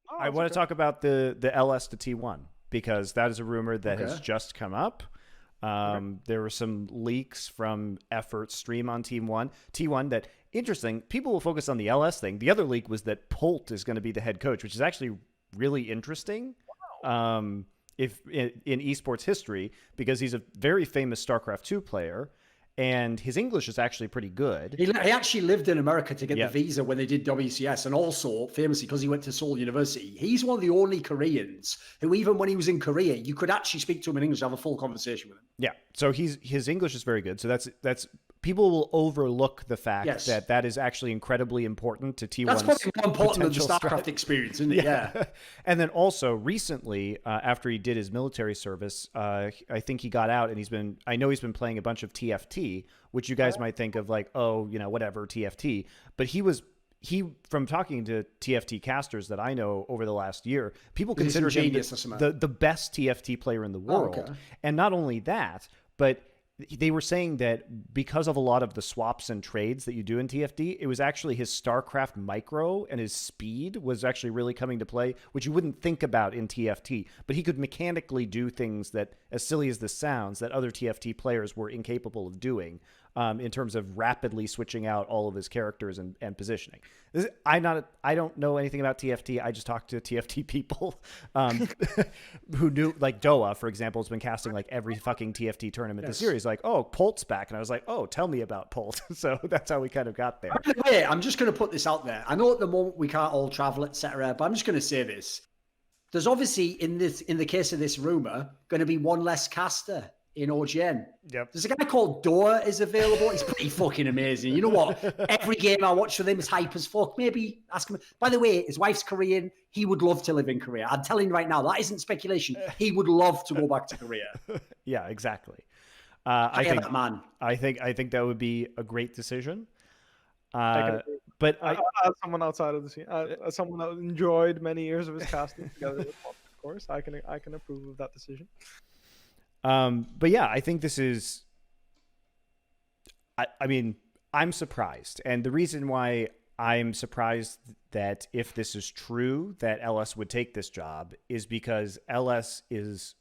Oh, I that's want to okay. talk about the LS to T1 because that is a rumor that has Okay. just come up. Okay. There were some leaks from Effort Stream on Team One, T1 that interesting. People will focus on the LS thing. The other leak was that Polt is going to be the head coach, which is actually really interesting. If in esports history, because he's a very famous StarCraft 2 player, and his English is actually pretty good. He actually lived in America to get Yeah. the visa when they did WCS, and also famously because he went to Seoul University. He's one of the only Koreans who, even when he was in Korea, you could actually speak to him in English, have a full conversation with him. Yeah, so his English is very good. So that's people will overlook the fact Yes. that is actually incredibly important to T1's That's probably more important than the potential StarCraft experience, isn't it? Yeah. And then also recently, after he did his military service, I think he got out and I know he's been playing a bunch of TFT, which you guys might think of like, oh, whatever, TFT. But from talking to TFT casters that I know over the last year, people consider him the best TFT player in the world. Oh, okay. And not only that, but they were saying that because of a lot of the swaps and trades that you do in TFT, it was actually his StarCraft micro and his speed was actually really coming to play, which you wouldn't think about in TFT. But he could mechanically do things that, as silly as this sounds, that other TFT players were incapable of doing in terms of rapidly switching out all of his characters and positioning. I don't know anything about TFT. I just talk to TFT people who knew, like Doa, for example, has been casting like every fucking TFT tournament this series. Like, oh, Polt's back. And I was like, oh, tell me about Polt. So that's how we kind of got there. By the way, I'm just going to put this out there. I know at the moment we can't all travel, etc., but I'm just going to say this. There's obviously, in the case of this rumor, going to be one less caster in OGN. Yep. There's a guy called Doa is available. He's pretty fucking amazing. You know what? Every game I watch with him is hype as fuck. Maybe ask him. By the way, his wife's Korean. He would love to live in Korea. I'm telling you right now, that isn't speculation. He would love to go back to Korea. Yeah, exactly. I think that man. I think that would be a great decision. But as someone outside of the scene, as someone that enjoyed many years of his casting together with Pop, of course, I can approve of that decision. But yeah, I think this is. I mean, I'm surprised, and the reason why I'm surprised that if this is true that LS would take this job is because LS is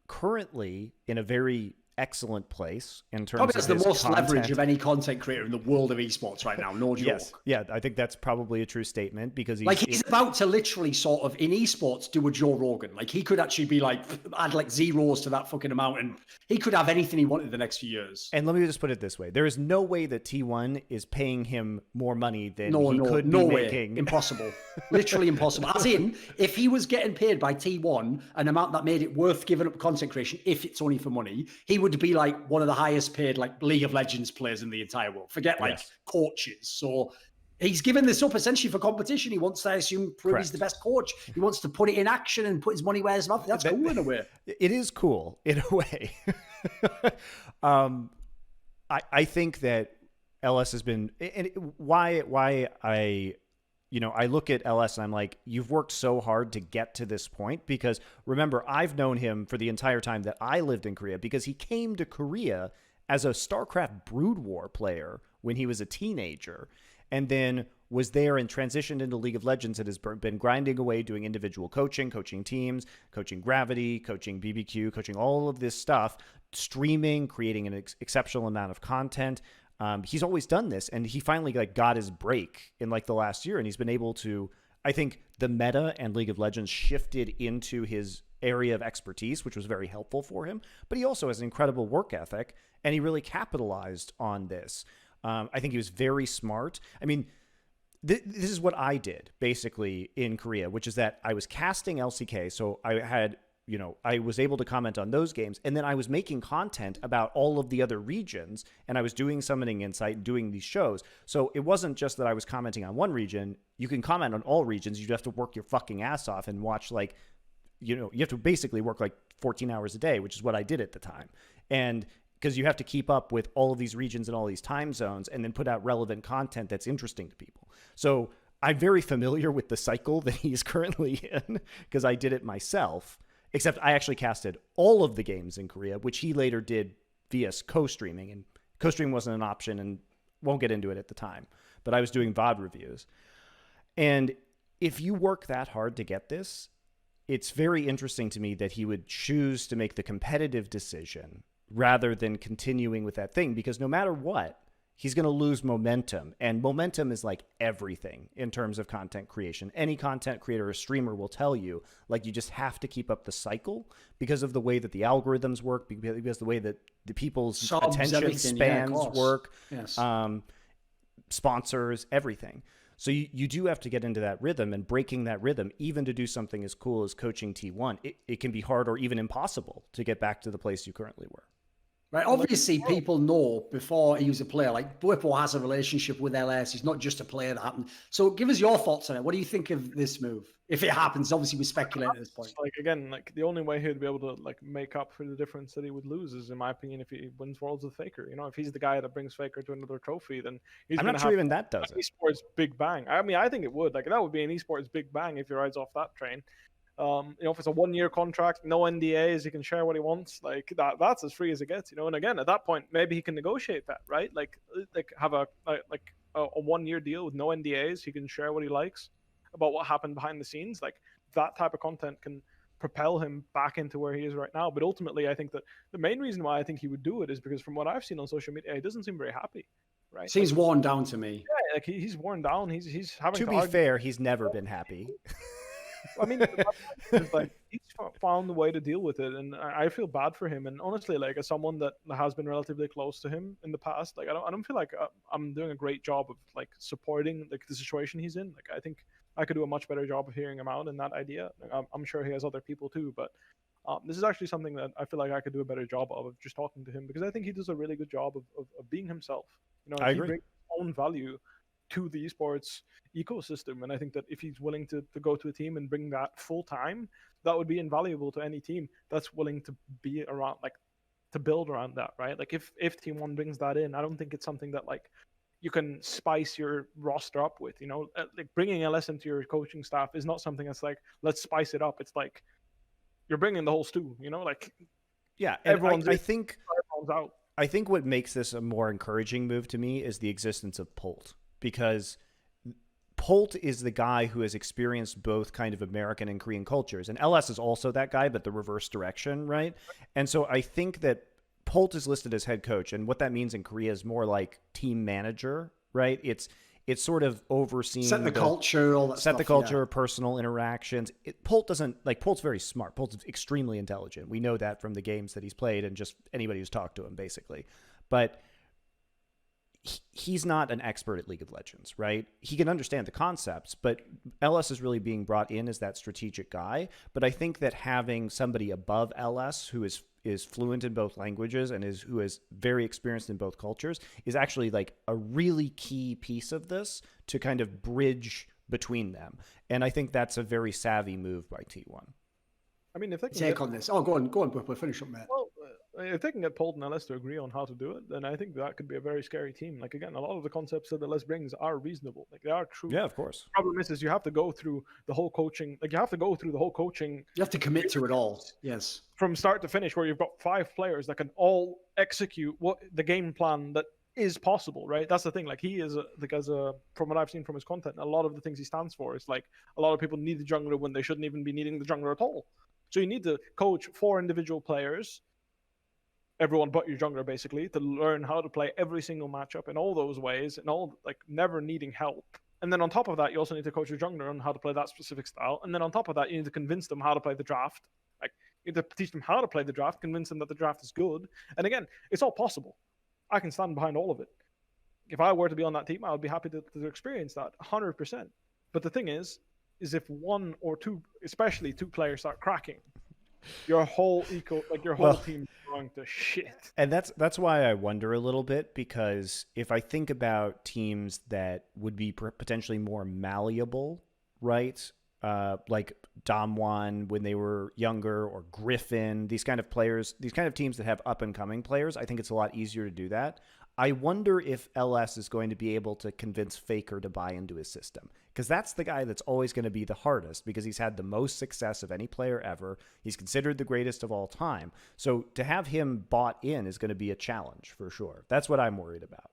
currently in a very excellent place in terms Probably of has the his most content. leverage of any content creator in the world of esports right now. No joke. Yes. Yeah, I think that's probably a true statement because he's about to literally sort of in esports do a Joe Rogan. Like he could actually be like add like zeros to that fucking amount, and he could have anything he wanted the next few years. And let me just put it this way: there is no way that T1 is paying him more money than he could be making. Impossible. Literally impossible. As in, if he was getting paid by T1 an amount that made it worth giving up content creation, if it's only for money, he would be like one of the highest paid like League of Legends players in the entire world. Forget like coaches. So he's given this up essentially for competition. He wants to, I assume, prove he's the best coach. He wants to put it in action and put his money where his mouth. That's cool in a way. It is cool in a way. I think that LS has been, and why I look at LS and I'm like, you've worked so hard to get to this point because remember, I've known him for the entire time that I lived in Korea because he came to Korea as a StarCraft Brood War player when he was a teenager and then was there and transitioned into League of Legends and has been grinding away doing individual coaching teams, coaching Gravity, coaching BBQ, coaching all of this stuff, streaming, creating an exceptional amount of content. He's always done this, and he finally got his break in the last year, and he's been able to. I think the meta and League of Legends shifted into his area of expertise, which was very helpful for him. But he also has an incredible work ethic, and he really capitalized on this. I think he was very smart. I mean, this is what I did basically in Korea, which is that I was casting LCK, so I had. I was able to comment on those games, and then I was making content about all of the other regions, and I was doing Summoning Insight and doing these shows. So it wasn't just that I was commenting on one region. You can comment on all regions. You have to work your fucking ass off and watch you have to basically work 14 hours a day, which is what I did at the time. And because you have to keep up with all of these regions and all these time zones and then put out relevant content that's interesting to people. So I'm very familiar with the cycle that he's currently in because I did it myself. Except I actually casted all of the games in Korea, which he later did via co-streaming. And co-stream wasn't an option and won't get into it at the time. But I was doing VOD reviews. And if you work that hard to get this, it's very interesting to me that he would choose to make the competitive decision rather than continuing with that thing, because no matter what, he's going to lose momentum. And momentum is like everything in terms of content creation. Any content creator or streamer will tell you, like, you just have to keep up the cycle because of the way that the algorithms work, because of the way that the people's attention spans work, yes. Sponsors, everything. So you do have to get into that rhythm, and breaking that rhythm, even to do something as cool as coaching T1, it can be hard or even impossible to get back to the place you currently were. Right. Obviously, people know before he was a player. Like, Whippo has a relationship with LS. He's not just a player that happened. So give us your thoughts on it. What do you think of this move? If it happens, obviously we speculate at this point. Like, again, like, the only way he'd be able to, like, make up for the difference that he would lose is, in my opinion, if he wins Worlds with Faker. You know, if he's the guy that brings Faker to another trophy, then he's I'm not sure even that does it. Esports big bang. I mean, I think it would. Like, that would be an esports big bang if he rides off that train. You know, if it's a 1-year contract, no NDAs, he can share what he wants. Like, that's as free as it gets, you know. And again, at that point, maybe he can negotiate that, right? Like have a 1-year deal with no NDAs. He can share what he likes about what happened behind the scenes. Like, that type of content can propel him back into where he is right now. But ultimately, I think that the main reason why I think he would do it is because, from what I've seen on social media, he doesn't seem very happy. Right? Seems worn down to me. Yeah, like he's worn down. He's having to be fair, he's never been happy. I mean, like, he's found a way to deal with it, and I feel bad for him. And honestly, like, as someone that has been relatively close to him in the past, like, I don't feel like I'm doing a great job of, like, supporting, like, the situation he's in. Like, I think I could do a much better job of hearing him out in that idea. I'm sure he has other people too, but this is actually something that I feel like I could do a better job of just talking to him, because I think he does a really good job of being himself. You know, I he agree. brings his own value to the esports ecosystem, and I think that if he's willing to go to a team and bring that full time, that would be invaluable to any team that's willing to be around, like, to build around that, right? Like, if Team 1 brings that in, I don't think it's something that, like, you can spice your roster up with, you know. Like, bringing LS into your coaching staff is not something that's like, let's spice it up. It's like, you're bringing the whole stew, you know. Like, yeah, everyone's everyone's out. I think what makes this a more encouraging move to me is the existence of Polt, because Polt is the guy who has experienced both kind of American and Korean cultures. And LS is also that guy, but the reverse direction, right? And so I think that Polt is listed as head coach, and what that means in Korea is more like team manager, right? It's sort of overseeing the culture, all that set stuff, the culture, yeah. Personal interactions. Polt's very smart. Polt's extremely intelligent. We know that from the games that he's played and just anybody who's talked to him, basically. But he's not an expert at League of Legends, right? He can understand the concepts, but LS is really being brought in as that strategic guy. But I think that having somebody above LS who is fluent in both languages and who is very experienced in both cultures is actually, like, a really key piece of this to kind of bridge between them. And I think that's a very savvy move by T1. I mean, if they can take on this. Oh, go on, Whippo, finish up, mate. Well, if they can get Polt and LS to agree on how to do it, then I think that could be a very scary team. Like, again, a lot of the concepts that LS brings are reasonable. Like, they are true. Yeah, of course. The problem is you have to go through the whole coaching. Like, you have to go through the whole coaching. You have to commit to it all. Yes. From start to finish, where you've got 5 players that can all execute what the game plan that is possible, right? That's the thing. Like, he is from what I've seen from his content, a lot of the things he stands for is, like, a lot of people need the jungler when they shouldn't even be needing the jungler at all. So you need to coach 4 individual players, everyone but your jungler, basically, to learn how to play every single matchup in all those ways, and all, like, never needing help. And then on top of that, you also need to coach your jungler on how to play that specific style. And then on top of that, you need to convince them how to play the draft. Like, you need to teach them how to play the draft, convince them that the draft is good. And again, it's all possible. I can stand behind all of it. If I were to be on that team, I would be happy to experience that 100%. But the thing is if 1 or 2, especially 2 players, start cracking, your whole team is going to shit. And that's why I wonder a little bit, because if I think about teams that would be potentially more malleable, right? Like Damwon when they were younger, or Griffin, these kind of players, these kind of teams that have up and coming players, I think it's a lot easier to do that. I wonder if LS is going to be able to convince Faker to buy into his system, because that's the guy that's always going to be the hardest, because he's had the most success of any player ever. He's considered the greatest of all time. So to have him bought in is going to be a challenge for sure. That's what I'm worried about.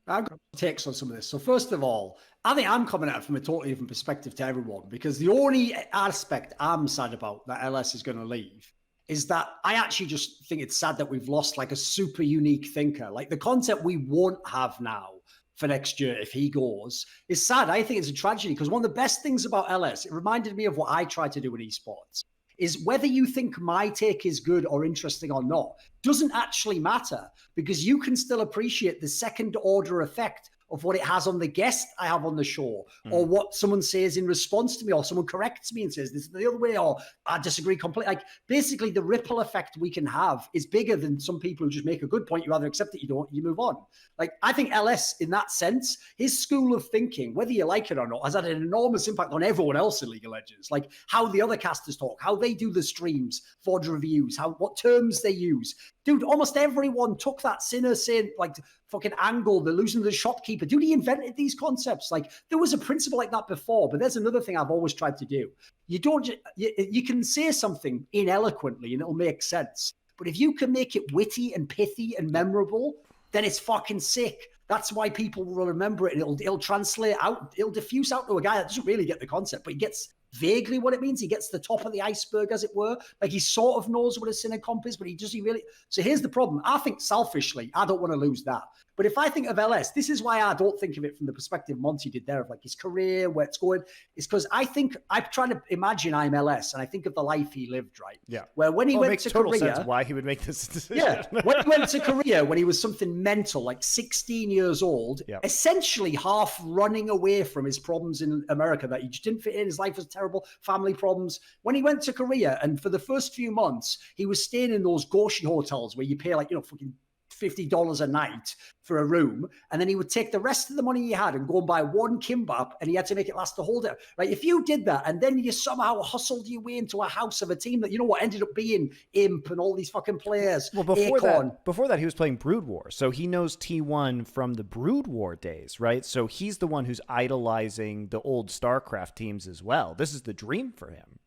I've got takes on some of this. So first of all, I think I'm coming at it from a totally different perspective to everyone, because the only aspect I'm sad about that LS is going to leave is that I actually just think it's sad that we've lost like a super unique thinker. Like the concept we won't have now for next year if he goes is sad. I think it's a tragedy, because one of the best things about LS, it reminded me of what I tried to do in esports, is whether you think my take is good or interesting or not doesn't actually matter, because you can still appreciate the second order effect of what it has on the guest I have on the show, or what someone says in response to me, or someone corrects me and says this is the other way, or I disagree completely. Like basically the ripple effect we can have is bigger than some people who just make a good point. You either accept it, you don't, you move on. Like I think LS in that sense, his school of thinking, whether you like it or not, has had an enormous impact on everyone else in League of Legends. Like how the other casters talk, how they do the streams, VOD reviews, what terms they use. Dude, almost everyone took that Sinner saying, like, fucking angle, the losing the shopkeeper. Dude, he invented these concepts. Like, there was a principle like that before, but there's another thing I've always tried to do. You can say something ineloquently and it'll make sense. But if you can make it witty and pithy and memorable, then it's fucking sick. That's why people will remember it, and it'll translate out, it'll diffuse out to a guy that doesn't really get the concept, but he gets vaguely what it means. He gets the top of the iceberg, as it were. Like he sort of knows what a Cinecomp is, but he doesn't really. So here's the problem. I think selfishly, I don't want to lose that. But if I think of LS, this is why I don't think of it from the perspective Monty did there of like his career, where it's going. It's because I think I'm trying to imagine I'm LS, and I think of the life he lived, right? Yeah. Where when he went to Korea, sense why he would make this decision. Yeah. When he went to Korea, when he was something mental, like 16 years old, essentially half running away from his problems in America, that he just didn't fit in. His life was terrible, family problems. When he went to Korea, and for the first few months, he was staying in those Goshi hotels where you pay like, fucking $50 a night for a room, and then he would take the rest of the money he had and go and buy one kimbap, and he had to make it last the whole day. Right? If you did that, and then you somehow hustled your way into a house of a team that ended up being Imp and all these fucking players. Well, before that, he was playing Brood War, so he knows T1 from the Brood War days, right? So he's the one who's idolizing the old StarCraft teams as well. This is the dream for him.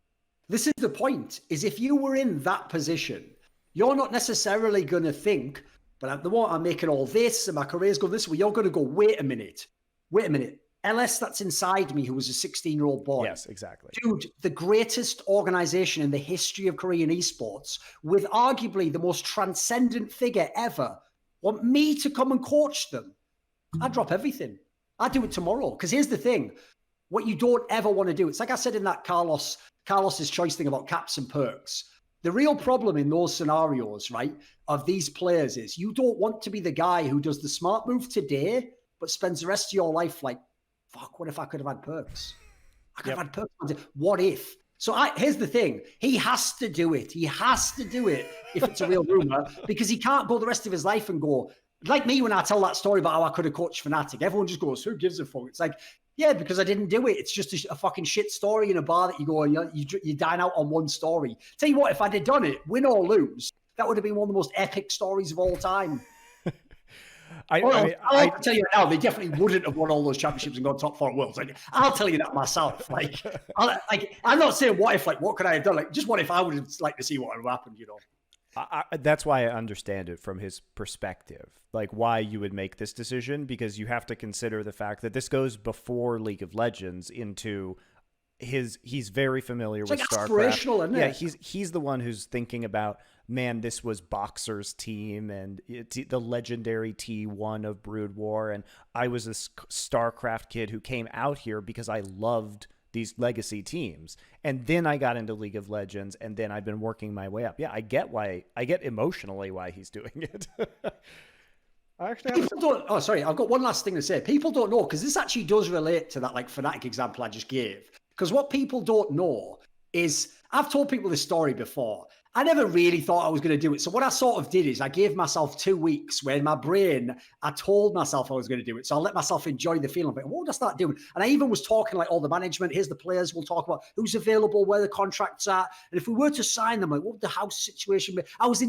This is the point: is if you were in that position, you're not necessarily going to think, but at the moment I'm making all this and my career's going this way, you're going to go, wait a minute. LS that's inside me, who was a 16-year-old boy. Yes, exactly. Dude, the greatest organization in the history of Korean esports, with arguably the most transcendent figure ever, want me to come and coach them. I'd drop everything. I'd do it tomorrow. Because here's the thing. What you don't ever want to do, it's like I said in that Carlos's choice thing about caps and perks. The real problem in those scenarios, right, of these players is you don't want to be the guy who does the smart move today, but spends the rest of your life like, fuck, what if I could have had perks? I could have had perks. What if? So here's the thing. He has to do it. He has to do it if it's a real rumor, because he can't go the rest of his life and go, like me when I tell that story about how I could have coached Fnatic. Everyone just goes, who gives a fuck? It's like, yeah, because I didn't do it. It's just a fucking shit story in a bar that you go and you dine out on one story. Tell you what, if I'd have done it, win or lose, that would have been one of the most epic stories of all time. I'll tell you now, they definitely wouldn't have won all those championships and gone top 4 worlds. Like, I'll tell you that myself. I'm not saying what if, what could I have done? Like, just what if I would have liked to see what would have happened, That's why I understand it from his perspective, like why you would make this decision, because you have to consider the fact that this goes before League of Legends into he's very familiar with StarCraft. Aspirational, isn't it? Yeah, he's the one who's thinking about, man, this was Boxer's team and the legendary T1 of Brood War, and I was a StarCraft kid who came out here because I loved these legacy teams. And then I got into League of Legends, and then I've been working my way up. Yeah, I get emotionally why he's doing it. I've got one last thing to say. People don't know, because this actually does relate to that Fnatic example I just gave. Because what people don't know is, I've told people this story before. I never really thought I was going to do it. So what I sort of did is I gave myself 2 weeks where in my brain, I told myself I was going to do it. So I let myself enjoy the feeling of it. What would I start doing? And I even was talking all the management. Here's the players. We'll talk about who's available, where the contracts are. And if we were to sign them, what would the house situation be? I was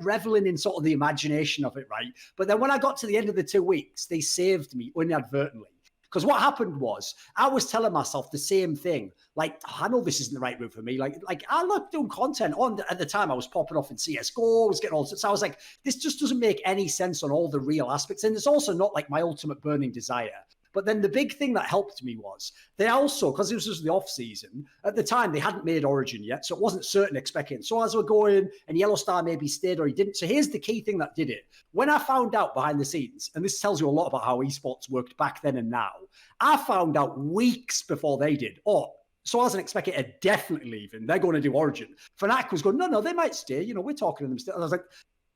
reveling in sort of the imagination of it, right? But then when I got to the end of the 2 weeks, they saved me inadvertently. Because what happened was I was telling myself the same thing. Like, I know this isn't the right route for me. Like I loved doing content on at the time. I was popping off in CSGO, I was getting all so I was like, this just doesn't make any sense on all the real aspects. And it's also not like my ultimate burning desire. But then the big thing that helped me was they also, because this was the off season, at the time they hadn't made Origin yet, so it wasn't certain expecting. So as we're going, and YellowStar maybe stayed or he didn't. So here's the key thing that did it. When I found out behind the scenes, and this tells you a lot about how esports worked back then and now, I found out weeks before they did. So as an executive are definitely leaving. They're going to do Origin. Fnatic was going, no, they might stay. You know, we're talking to them still. And I was like,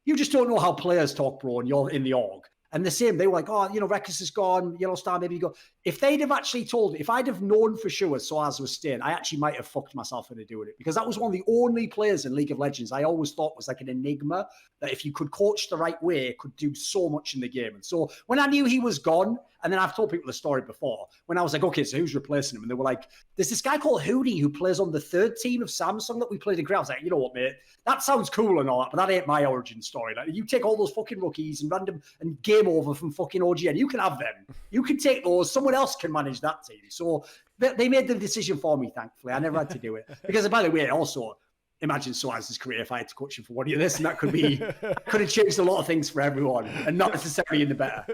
you just don't know how players talk, bro, and you're in the org. And the same, they were like, oh, you know, Reckless is gone, YellowStar, maybe you go. If they'd have actually told me, if I'd have known for sure Soaz was staying, I actually might have fucked myself into doing it. Because that was one of the only players in League of Legends I always thought was like an enigma, that if you could coach the right way, could do so much in the game. And so when I knew he was gone, and then I've told people the story before, when I was like, okay, so who's replacing him? And they were like, there's this guy called Hootie who plays on the third team of Samsung that we played in Grey. I was like, you know what, mate? That sounds cool and all that, but that ain't my origin story. Like, you take all those fucking rookies and random and game over from fucking OGN. You can have them. You can take those. Someone else can manage that team. So they made the decision for me, thankfully. I never had to do it. Because, by the way, also, imagine Soaz's career if I had to coach him for 1 year. This and that could have changed a lot of things for everyone, and not necessarily in the better.